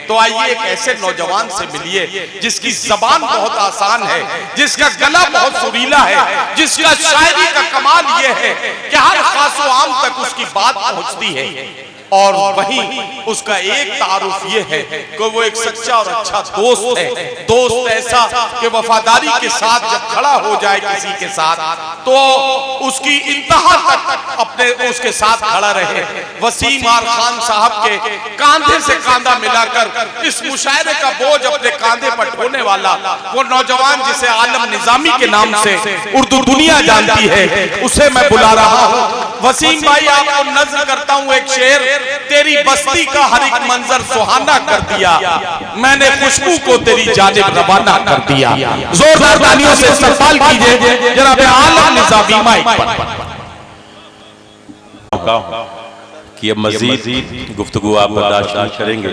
तो आइए एक ऐसे नौजवान से मिलिए जिसकी जबान बहुत आसान है, जिसका गला बहुत सुरीला है, जिसका शायरी का कमाल यह है कि हर खासो आम तक उसकी बात पहुंचती है। और वहीं उसका एक तारुफ ये है कि वो एक सच्चा और अच्छा दोस्त है। दोस्त ऐसा कि वफादारी के साथ जब खड़ा हो जाए किसी के साथ तो उसकी इंतहा तक अपने उसके साथ खड़ा रहे। वसीम आर खान साहब के कांधे से कांधा मिलाकर इस मुशायरे का बोझ अपने कांधे पर ढोने वाला वो नौजवान जिसे आलम निजामी के नाम से उर्दू दुनिया जानती है, उसे मैं बुला रहा हूँ। वसीम भाई, आपको नज़्म करता हूँ एक शेर। तेरी बस्ती का हर एक मंजर सुहाना कर दिया, मैंने खुशबू को तेरी जानिब रवाना कर दिया। जोरदार तालियों से इस्तकबाल कीजिए जनाब आलम निजामी माइक पर। कि अब मज़ीद गुफ्तगू आप बर्दाश्त करेंगे,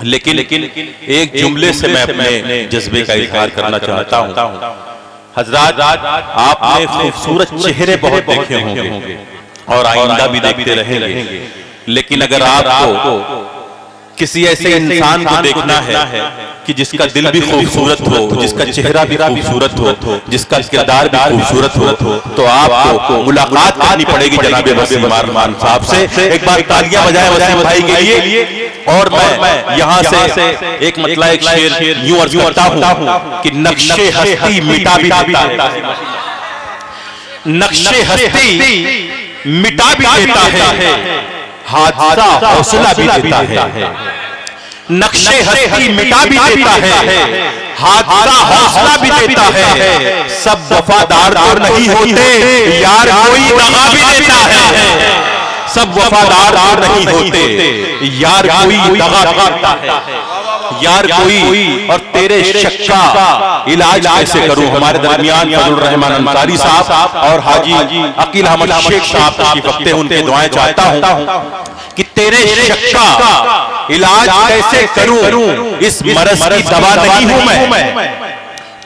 लेकिन एक जुमले से मैं अपने जज्बे का इजहार करना चाहता हूँ। हजरात, आपने खूबसूरत चेहरे बहुत देखे होंगे और आइंदा भी देखते रहेंगे, लेकिन अगर आपको किसी ऐसे इंसान को देखना है कि जिसका दिल भी खूबसूरत हो, जिसका चेहरा भी खूबसूरत हो, जिसका किरदार भी खूबसूरत हो, तो आपको मुलाकात करनी पड़ेगी जनाब वसीम आर खान साहब से। एक बार तालियां बजाएं वसीम भाई के लिए। और मैं यहाँ से एक मतलब एक शेर यूं अर्ज करता हूँ कि नक्शे हस्ती मिटा भी देता है, नक्शे हस्ती मिटा भी देता है, हादसा हौसला भी देता है। नक्शे हस्ती मिटा भी देता है, हादसा हौसला भी देता है। सब वफादार तो नहीं होते, यार कोई दगा भी देता है। सब वफादार तो नहीं होते, यार कोई दगा देता है, यार कोई। और तेरे शक का इलाज कैसे करूं? हमारे दरमियान फजलुर रहमान अंसारी साहब और हाजी अकील अहमद शेख साहब तशरीफ रखते हैं, उनके दुआएं चाहता हूं कि तेरे शक का इलाज कैसे करूं? इस मरज की दवा नहीं हूं मैं।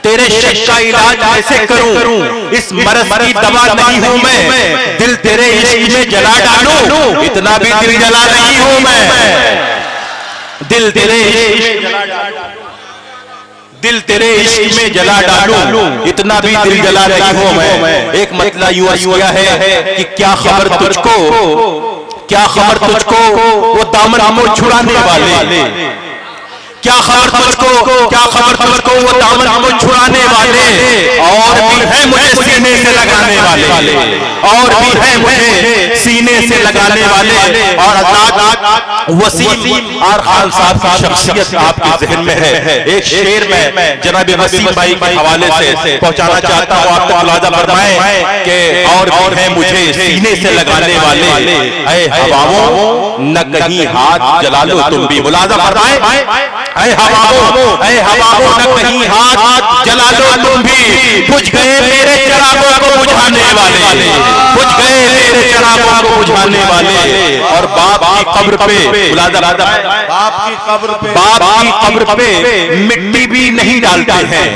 तेरे शक का इलाज कैसे करूं? इस मरज की दवा नहीं हूं मैं। दिल तेरे इश्क में जला डालूं, इतना भी दिल जला नहीं हूं मैं। दिल तेरे इश्क में जला डालूं, इतना भी दिल जला नहीं हूं मैं। एक मतलब यूं किया है कि क्या खबर तुझको, क्या खबर तुझको वो दामन को छुड़ाने वाले, क्या खबर तुझको, क्या खबर तुझको वो दामन को छुड़ाने वाले। और भी है मुझे सीने से लगाने वाले, और भी है मुझे सीने से लगाने वाले। और वसीम आर खान साहब की शख्सियत आपके जहन में है। एक शेर में जनाब वसीम भाई के हवाले से पहुंचाना चाहता हूँ, आप तक मुलाजा फरमाएं कि और भी है मुझे सीने से लगाने वाले। ऐ हवाओं न कहीं हाथ जला लो तुम भी, मुलाजा फरमाएं। ऐ हवाओं न कहीं हाथ जला लो तुम भी, बुझ गए मेरे चिरागों को बुझाने वाले, बुझ गए मेरे चिरागों को बुझाने वाले। और बाप की कब्र पे, बाप की कब्र पे मिट्टी भी नहीं डालते हैं।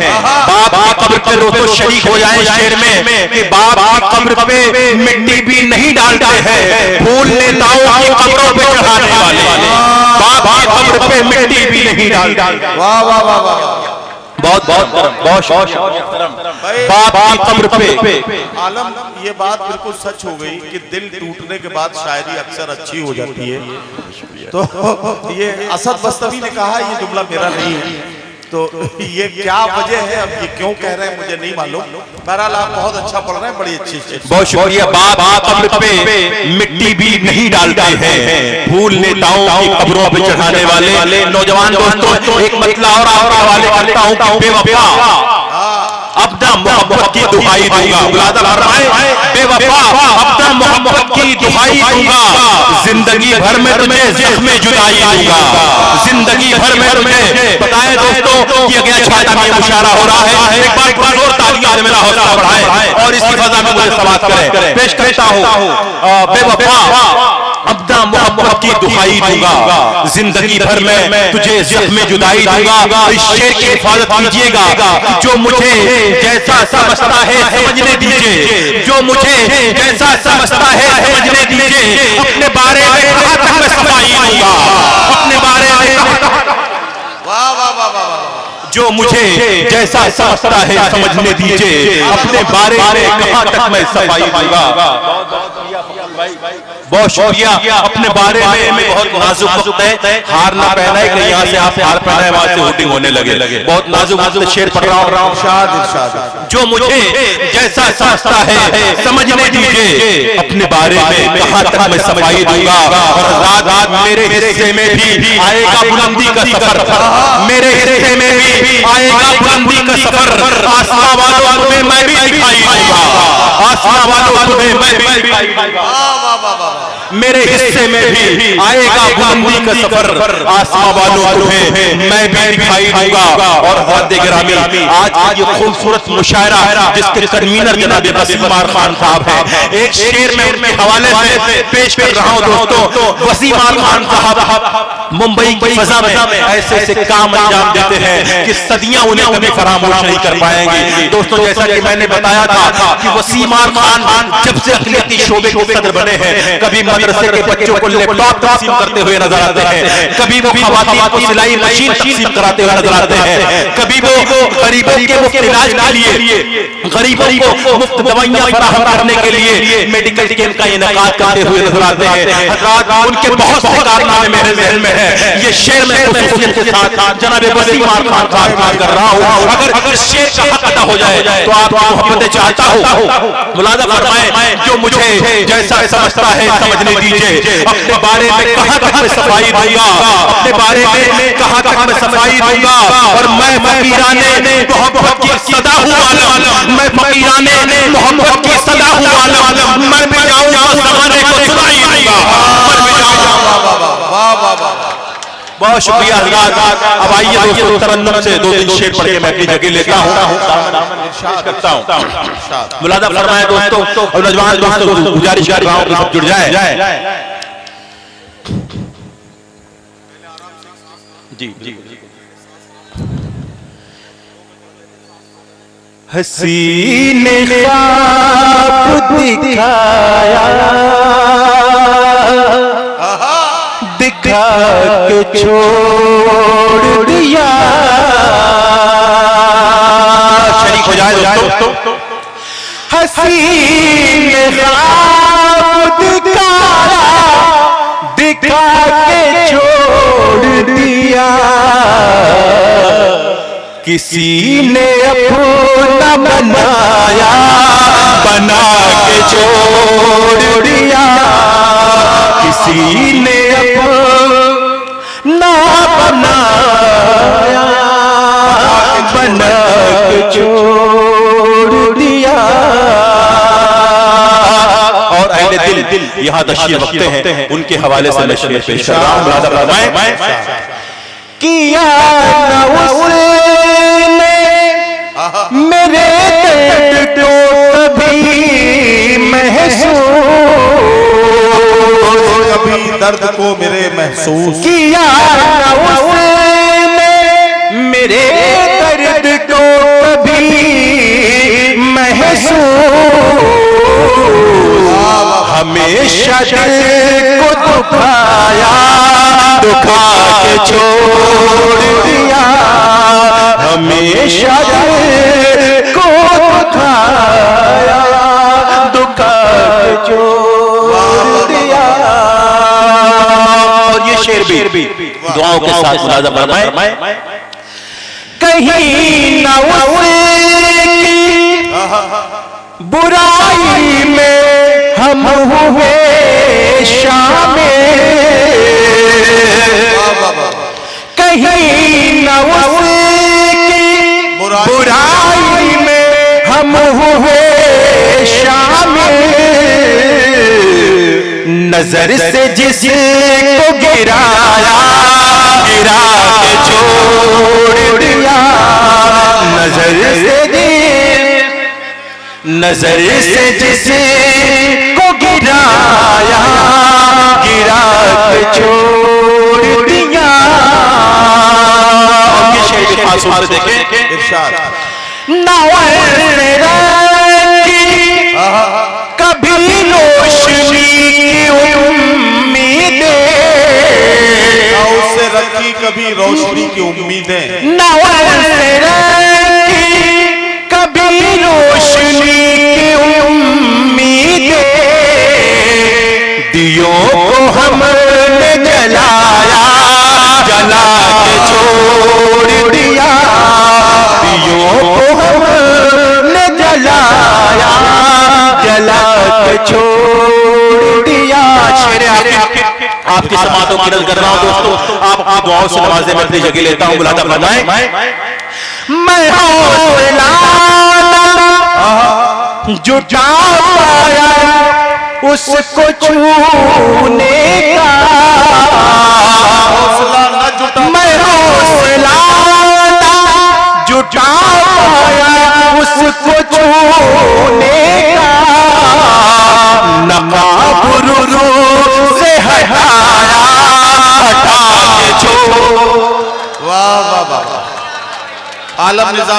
बाप की कब्र पे रो तो शरीक हो जाए शेर में कि बाप की कब्र पे मिट्टी भी नहीं डालते हैं। फूल नेताओं की कब्रों पे चढ़ाने वाले, बाप की कब्र पे मिट्टी भी नहीं डालते। वाह वाह वाह वाह, बहुत बाप की कब्र पे। आलम, ये बात बिल्कुल सच हो गई कि दिल टूटने के बाद शायरी अक्सर अच्छी हो जाती है। तो ये असद बस्तवी ने कहा, ये जुमला मेरा नहीं है। तो ये क्या वजह है, अब ये क्यों कह रहे हैं मुझे नहीं मालूम। बहरहाल आप बहुत अच्छा पढ़ रहे हैं, बड़ी अच्छी चीज। बहुत शुक्रिया। बाप कब्र पे मिट्टी भी नहीं डालते हैं, फूल नेताओं की कब्रों पे चढ़ाने वाले। नौजवान दोस्तों, एक मतला और हवाले करता हूं कि बेवफा अब ना मोहब्बत की दुहाई दूंगा, मुलाजा फरमाएं। बेवफा अब ना मोहब्बत की दुहाई दूंगा, जिंदगी भर में तुम्हें ज़ख्म जुदाई दूंगा, जिंदगी भर में तुम्हें। बताएं दोस्तों कि अगला छाता में मुशारा हो रहा है। एक बार बड़ा जोर तालियां से मेरा हौसला बढ़ाएं और इसी फजा में मुझे समाप्त करें। पेश करता हूं बेवफा अब ना मोहब्बत की दुहाई दूंगा, जिंदगी भर में तुझे ज़ख्म जुदाई दूंगा। इस शेर की हिफाजत कीजिएगा। जो मुझे जैसा समझता है समझने दीजिए, जो मुझे जैसा समझता है समझने दीजिए। अपने बारे में कहाँ तक मैं सफाई दूंगा, अपने बारे में जो मुझे जैसा समझता है समझने दीजिए, अपने बारे में कहां तक मैं सफाई दूंगा। बहुत शुक्रिया। अपने बारे में बहुत नाजुक वक्त है, हार ना पहना है कि यहाँ से आप हार पहना है वहां से वोटिंग होने लगे। बहुत नाजुक वक्त, शेर पढ़ रहा हूँ। जो मुझे जैसा समझता है समझने दीजिए, अपने बारे में कहां तक मैं सफाई दूंगा। और रात रात मेरे हिस्से में भी आएगा बुलंदी का सफर, मेरे हिस्से में भी आएगा बुलंदी का सफर। आसमां वालों तुम्हें मैं भी दिखाई दूंगा, आसमां वालों तुम्हें मैं भी दिखाई दूंगा। मेरे हिस्से में भी आएगा बुलंदी का सफर, आसमां वालों तुम्हें मैं भी दिखाई दूंगा। और हद गिरामी, आज ये खूबसूरत मुशायरा जिसके कन्वीनर जनाब वसीम आर खान साहब हैं, एक शेर में उनके हवाले से पेश कर रहा हूं दोस्तों। वसीम आर खान साहब मुंबई की फजा में ऐसे ऐसे काम अंजाम देते हैं कि सदियां उन्हें कभी फरामोश नहीं कर पाएंगी। दोस्तों, जैसा कि मैंने बताया था कि वसीम आर खान जब से अखिलती शोबे के सदर बने हैं, कभी मदरसे के बच्चों को लैपटॉप तकसीम करते हुए नजर आते हैं, कभी वो खवातीन को सिलाई मशीन तकसीम कराते हुए नजर आते हैं, कभी वो गरीबों के मुफ्त इलाज के लिए, गरीबों को मुफ्त दवाइयां फराहम करने के लिए मेडिकल कैंप का इनेकाद करते हुए नजर आते हैं। हज़रात, उनके बहुत से कारनामे मेरे ज़हन में है। ये शेर में खुसूसियत के साथ जनाब वसीम आर खान साहब कर रहा हूं। अगर इस शेर का हक अदा हो जाए तो आप मोहब्बतें चाहता हूं। मुलाजा फरमाएं, जो मुझे जैसा समझता है समझने दीजिए, अपने बारे में कहां तक मैं सफाई दूंगा, अपने बारे में कहां तक मैं सफाई दूंगा। और मैं फकीराने मोहब्बत की सदा हूं आलम, मैं फकीराने मोहब्बत की सदा हूं आलम, मैं भी जाऊंगा ज़माने को सुनाई दूंगा। बहुत शुक्रिया हज़रात। अब आइए दोस्तों, तरन्नुम से दो तीन शेर पढ़ के मैं अपनी जगह लेता हूं, करता हूं। मुलाजा फरमाएं दोस्तों, और नौजवान दोस्तों गुजारिश कर रहा हूं कि सब जुड़ जाए। जी जी। हसीने ख्वाब दिखाया, दिखा के छोड़ दिया। शरीक हो जाए दोस्तों। हसीने ख्वाब दिखाया, दिखा के छोड़ दिया। किसी ने अपना बनाया, बना के छोड़ दिया। किसी ने अपना बनाया, बना के छोड़ दिया। और अहले दिल यहाँ तशरीफ रखते हैं, उनके हवाले से मैं शेर पेश कर रहा हूँ। किया मेरे दर्द को कभी महसूस, कभी दर्द को मेरे महसूस किया उसने, मेरे दर्द को कभी महसूस। हमेशा दिल को दुखाया, दुखा के छोड़ दिया। हमेशा दिल को दुखाया, दुखा के छोड़ दिया। और ये शेर भी दुआओं के साथ मुलाजा फरमाएं। कहीं ना उसकी बुराई में हम हुए शामिल, कहीं ना उसकी बुराई में हम हुए शामिल। नजर से जिसको गिराया, गिरा के छोड़ दिया। नजर से जिसको गिराया, गिरा के छोड़ दिया। देखें इरशाद, कभी रोशनी की उम्मीदें, रखी कभी रोशनी की उम्मीदें, न उनसे रखी कभी रोशनी की उम्मीदें, दियों को हमने जलाया जला के छोड़ दिया, दियों को हमने जलाया जला के छोड़ दिया। शेर आपकी समातों की नज़र कर रहा हूं दोस्तों, आप अपनी दुआओं से नवाज़े में अपनी जगह लेता हूं, बुलाता फरमाएं। मैं हौसला जुटा पाया उसको छूने का, हौसला न जुटा, मैं हौसला जुटा पाया उसको छूने का, नकाब से हटाया हटा के छोड़। वाह वाह वाह, आलम निजाम।